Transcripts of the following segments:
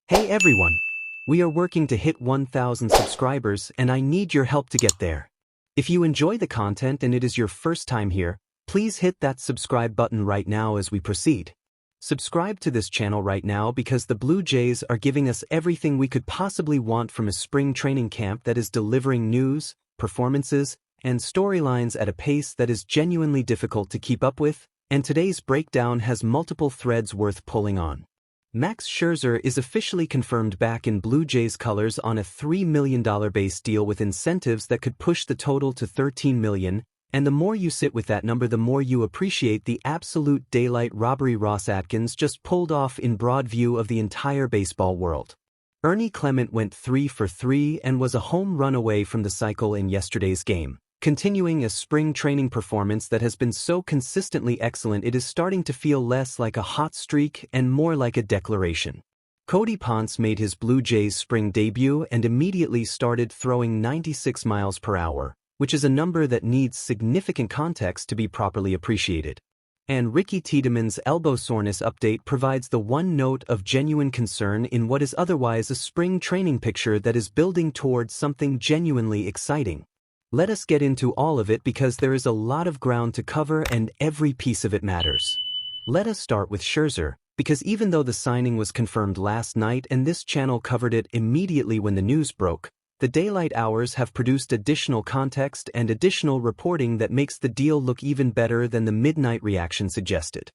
Hey everyone! We are working to hit 1,000 subscribers and I need your help to get there. If you enjoy the content and it is your first time here, please hit that subscribe button right now as we proceed. Subscribe to this channel right now because the Blue Jays are giving us everything we could possibly want from a spring training camp that is delivering news, performances, and storylines at a pace that is genuinely difficult to keep up with, and today's breakdown has multiple threads worth pulling on. Max Scherzer is officially confirmed back in Blue Jays colors on a $3 million base deal with incentives that could push the total to $13 million, and the more you sit with that number the more you appreciate the absolute daylight robbery Ross Atkins just pulled off in broad view of the entire baseball world. Ernie Clement went 3 for 3 and was a home run away from the cycle in yesterday's game. Continuing a spring training performance that has been so consistently excellent it is starting to feel less like a hot streak and more like a declaration. Cody Pon made his Blue Jays spring debut and immediately started throwing 96 miles per hour, which is a number that needs significant context to be properly appreciated. And Tiedemann's elbow soreness update provides the one note of genuine concern in what is otherwise a spring training picture that is building towards something genuinely exciting. Let us get into all of it because there is a lot of ground to cover and every piece of it matters. Let us start with Scherzer, because even though the signing was confirmed last night and this channel covered it immediately when the news broke, the daylight hours have produced additional context and additional reporting that makes the deal look even better than the midnight reaction suggested.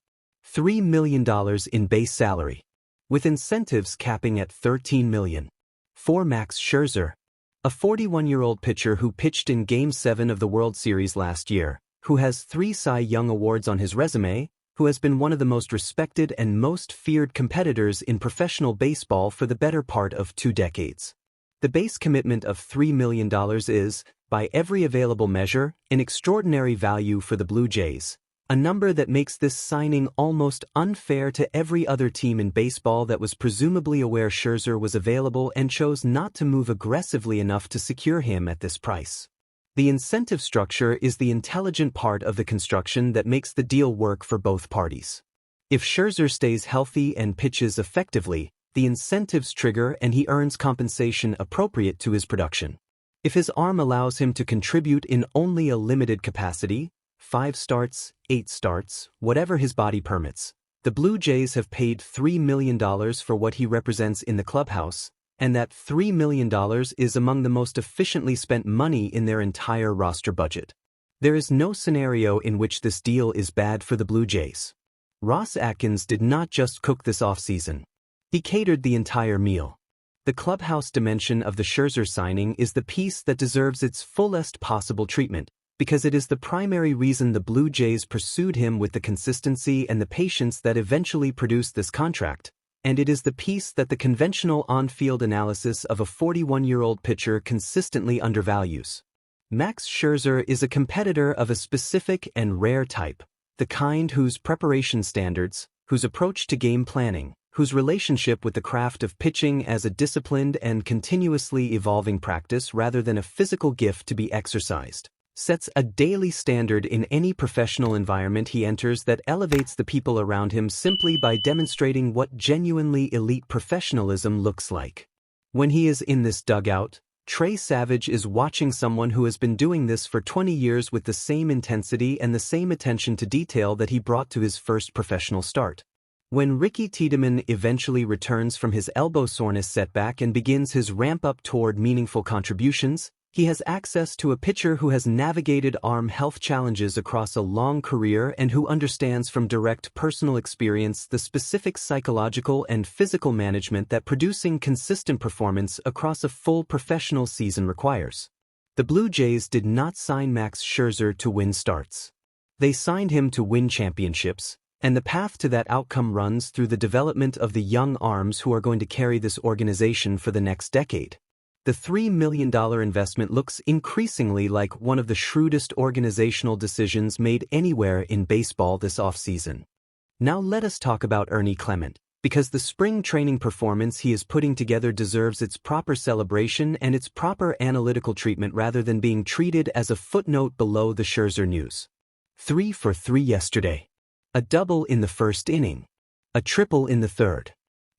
$3 million in base salary, with incentives capping at $13 million. For Max Scherzer, a 41-year-old pitcher who pitched in Game 7 of the World Series last year, who has 3 Cy Young Awards on his resume, who has been one of the most respected and most feared competitors in professional baseball for the better part of 2 decades. The base commitment of $3 million is, by every available measure, an extraordinary value for the Blue Jays, a number that makes this signing almost unfair to every other team in baseball that was presumably aware Scherzer was available and chose not to move aggressively enough to secure him at this price. The incentive structure is the intelligent part of the construction that makes the deal work for both parties. If Scherzer stays healthy and pitches effectively, the incentives trigger and he earns compensation appropriate to his production. If his arm allows him to contribute in only a limited capacity, 5 starts, 8 starts, whatever his body permits, the Blue Jays have paid $3 million for what he represents in the clubhouse, and that $3 million is among the most efficiently spent money in their entire roster budget. There is no scenario in which this deal is bad for the Blue Jays. Ross Atkins did not just cook this offseason. He catered the entire meal. The clubhouse dimension of the Scherzer signing is the piece that deserves its fullest possible treatment, because it is the primary reason the Blue Jays pursued him with the consistency and the patience that eventually produced this contract, and it is the piece that the conventional on-field analysis of a 41-year-old pitcher consistently undervalues. Max Scherzer is a competitor of a specific and rare type, the kind whose preparation standards, whose approach to game planning, whose relationship with the craft of pitching as a disciplined and continuously evolving practice rather than a physical gift to be exercised, sets a daily standard in any professional environment he enters that elevates the people around him simply by demonstrating what genuinely elite professionalism looks like. When he is in this dugout, Trey Savage is watching someone who has been doing this for 20 years with the same intensity and the same attention to detail that he brought to his first professional start. When Tiedemann eventually returns from his elbow soreness setback and begins his ramp-up toward meaningful contributions, he has access to a pitcher who has navigated arm health challenges across a long career and who understands from direct personal experience the specific psychological and physical management that producing consistent performance across a full professional season requires. The Blue Jays did not sign Max Scherzer to win starts. They signed him to win championships, and the path to that outcome runs through the development of the young arms who are going to carry this organization for the next decade. The $3 million investment looks increasingly like one of the shrewdest organizational decisions made anywhere in baseball this offseason. Now let us talk about Ernie Clement, because the spring training performance he is putting together deserves its proper celebration and its proper analytical treatment rather than being treated as a footnote below the Scherzer news. 3 for 3 yesterday. A double in the first inning. A triple in the third.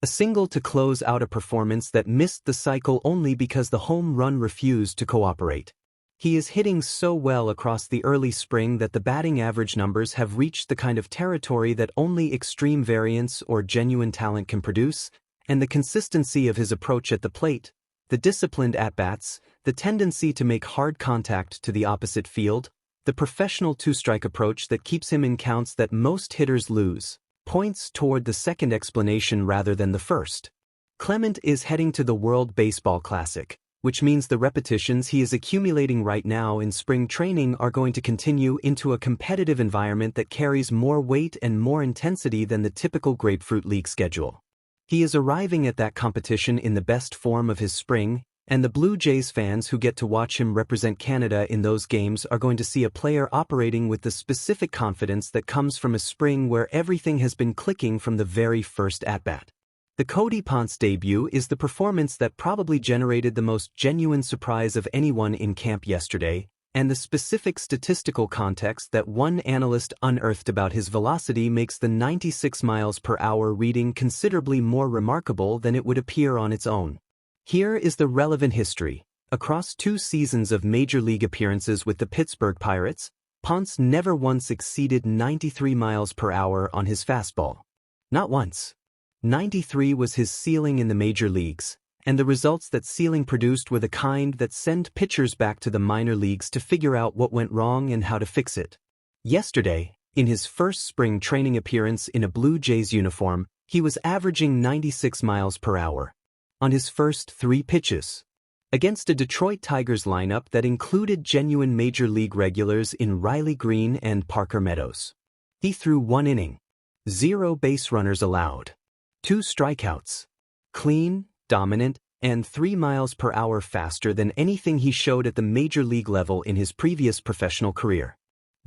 A single to close out a performance that missed the cycle only because the home run refused to cooperate. He is hitting so well across the early spring that the batting average numbers have reached the kind of territory that only extreme variance or genuine talent can produce, and the consistency of his approach at the plate, the disciplined at-bats, the tendency to make hard contact to the opposite field, the professional two-strike approach that keeps him in counts that most hitters lose, points toward the second explanation rather than the first. Clement is heading to the World Baseball Classic, which means the repetitions he is accumulating right now in spring training are going to continue into a competitive environment that carries more weight and more intensity than the typical Grapefruit League schedule. He is arriving at that competition in the best form of his spring, and the Blue Jays fans who get to watch him represent Canada in those games are going to see a player operating with the specific confidence that comes from a spring where everything has been clicking from the very first at-bat. The Cody Pon's debut is the performance that probably generated the most genuine surprise of anyone in camp yesterday, and the specific statistical context that one analyst unearthed about his velocity makes the 96 miles per hour reading considerably more remarkable than it would appear on its own. Here is the relevant history. Across 2 seasons of Major League appearances with the Pittsburgh Pirates, Ponce never once exceeded 93 miles per hour on his fastball. Not once. 93 was his ceiling in the major leagues, and the results that ceiling produced were the kind that send pitchers back to the minor leagues to figure out what went wrong and how to fix it. Yesterday, in his first spring training appearance in a Blue Jays uniform, he was averaging 96 miles per hour. On his first 3 pitches. Against a Detroit Tigers lineup that included genuine major league regulars in Riley Green and Parker Meadows. He threw 1 inning. 0 base runners allowed. 2 strikeouts. Clean, dominant, and 3 miles per hour faster than anything he showed at the major league level in his previous professional career.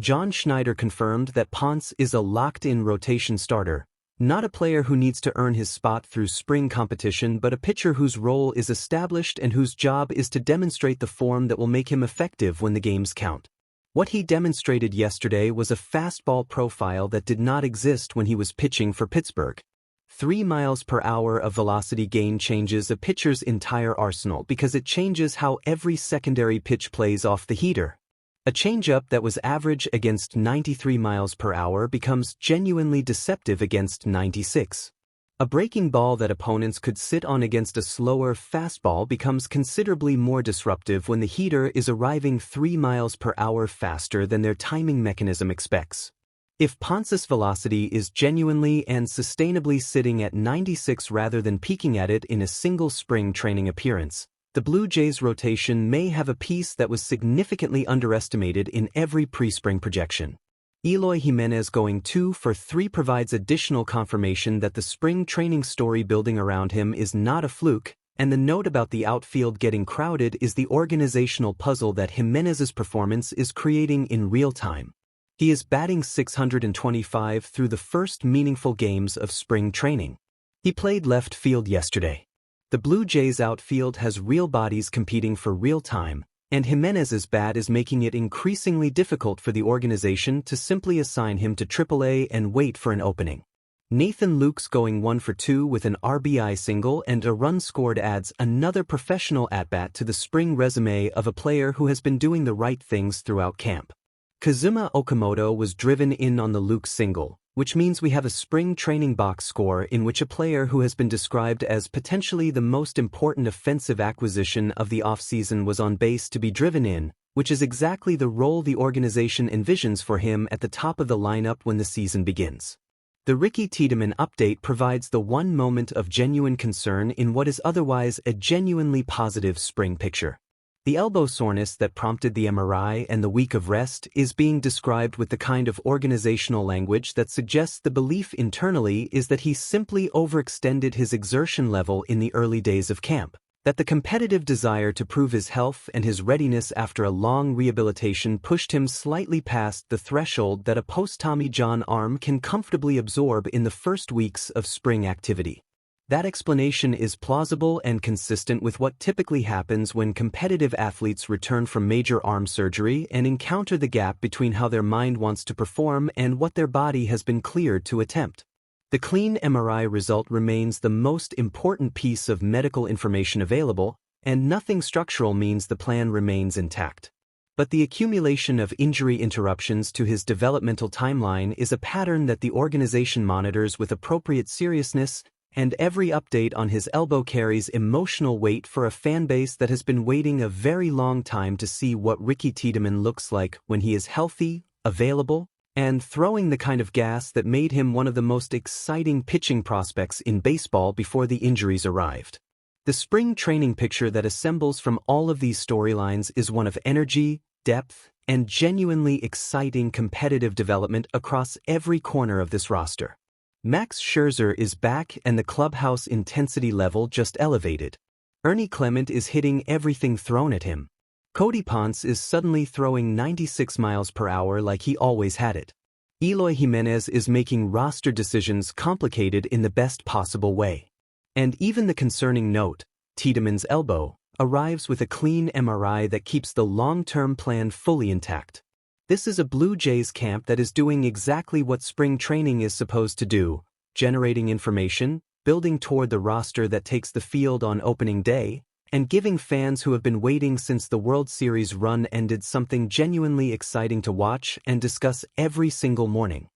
John Schneider confirmed that Ponce is a locked-in rotation starter, not a player who needs to earn his spot through spring competition but a pitcher whose role is established and whose job is to demonstrate the form that will make him effective when the games count. What he demonstrated yesterday was a fastball profile that did not exist when he was pitching for Pittsburgh. 3 miles per hour of velocity gain changes a pitcher's entire arsenal because it changes how every secondary pitch plays off the heater. A changeup that was average against 93 miles per hour becomes genuinely deceptive against 96. A breaking ball that opponents could sit on against a slower fastball becomes considerably more disruptive when the heater is arriving 3 miles per hour faster than their timing mechanism expects. If Ponce's velocity is genuinely and sustainably sitting at 96 rather than peaking at it in a single spring training appearance, the Blue Jays rotation may have a piece that was significantly underestimated in every pre-spring projection. Eloy Jimenez going 2 for 3 provides additional confirmation that the spring training story building around him is not a fluke, and the note about the outfield getting crowded is the organizational puzzle that Jimenez's performance is creating in real time. He is batting .625 through the first meaningful games of spring training. He played left field yesterday. The Blue Jays outfield has real bodies competing for real time, and Jimenez's bat is making it increasingly difficult for the organization to simply assign him to AAA and wait for an opening. Nathan Lukes going 1 for 2 with an RBI single and a run scored adds another professional at-bat to the spring resume of a player who has been doing the right things throughout camp. Kazuma Okamoto was driven in on the Luke single, which means we have a spring training box score in which a player who has been described as potentially the most important offensive acquisition of the offseason was on base to be driven in, which is exactly the role the organization envisions for him at the top of the lineup when the season begins. The Ricky Tiedemann update provides the one moment of genuine concern in what is otherwise a genuinely positive spring picture. The elbow soreness that prompted the MRI and the week of rest is being described with the kind of organizational language that suggests the belief internally is that he simply overextended his exertion level in the early days of camp, that the competitive desire to prove his health and his readiness after a long rehabilitation pushed him slightly past the threshold that a post-Tommy John arm can comfortably absorb in the first weeks of spring activity. That explanation is plausible and consistent with what typically happens when competitive athletes return from major arm surgery and encounter the gap between how their mind wants to perform and what their body has been cleared to attempt. The clean MRI result remains the most important piece of medical information available, and nothing structural means the plan remains intact. But the accumulation of injury interruptions to his developmental timeline is a pattern that the organization monitors with appropriate seriousness, and every update on his elbow carries emotional weight for a fanbase that has been waiting a very long time to see what Ricky Tiedemann looks like when he is healthy, available, and throwing the kind of gas that made him one of the most exciting pitching prospects in baseball before the injuries arrived. The spring training picture that assembles from all of these storylines is one of energy, depth, and genuinely exciting competitive development across every corner of this roster. Max Scherzer is back and the clubhouse intensity level just elevated. Ernie Clement is hitting everything thrown at him. Cody Pon is suddenly throwing 96 miles per hour like he always had it. Eloy Jimenez is making roster decisions complicated in the best possible way. And even the concerning note, Tiedemann's elbow, arrives with a clean MRI that keeps the long-term plan fully intact. This is a Blue Jays camp that is doing exactly what spring training is supposed to do, generating information, building toward the roster that takes the field on opening day, and giving fans who have been waiting since the World Series run ended something genuinely exciting to watch and discuss every single morning.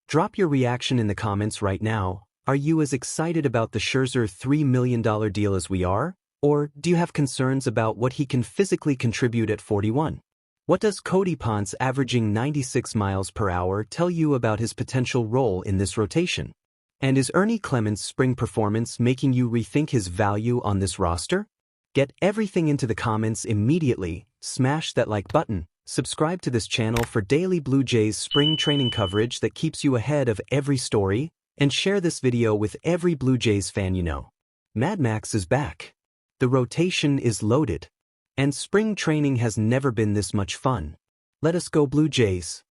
Drop your reaction in the comments right now. Are you as excited about the Scherzer $3 million deal as we are? Or do you have concerns about what he can physically contribute at 41? What does Cody Pon's averaging 96 miles per hour tell you about his potential role in this rotation? And is Ernie Clement's spring performance making you rethink his value on this roster? Get everything into the comments immediately, smash that like button, subscribe to this channel for daily Blue Jays spring training coverage that keeps you ahead of every story, and share this video with every Blue Jays fan you know. Mad Max is back. The rotation is loaded. And spring training has never been this much fun. Let us go Blue Jays.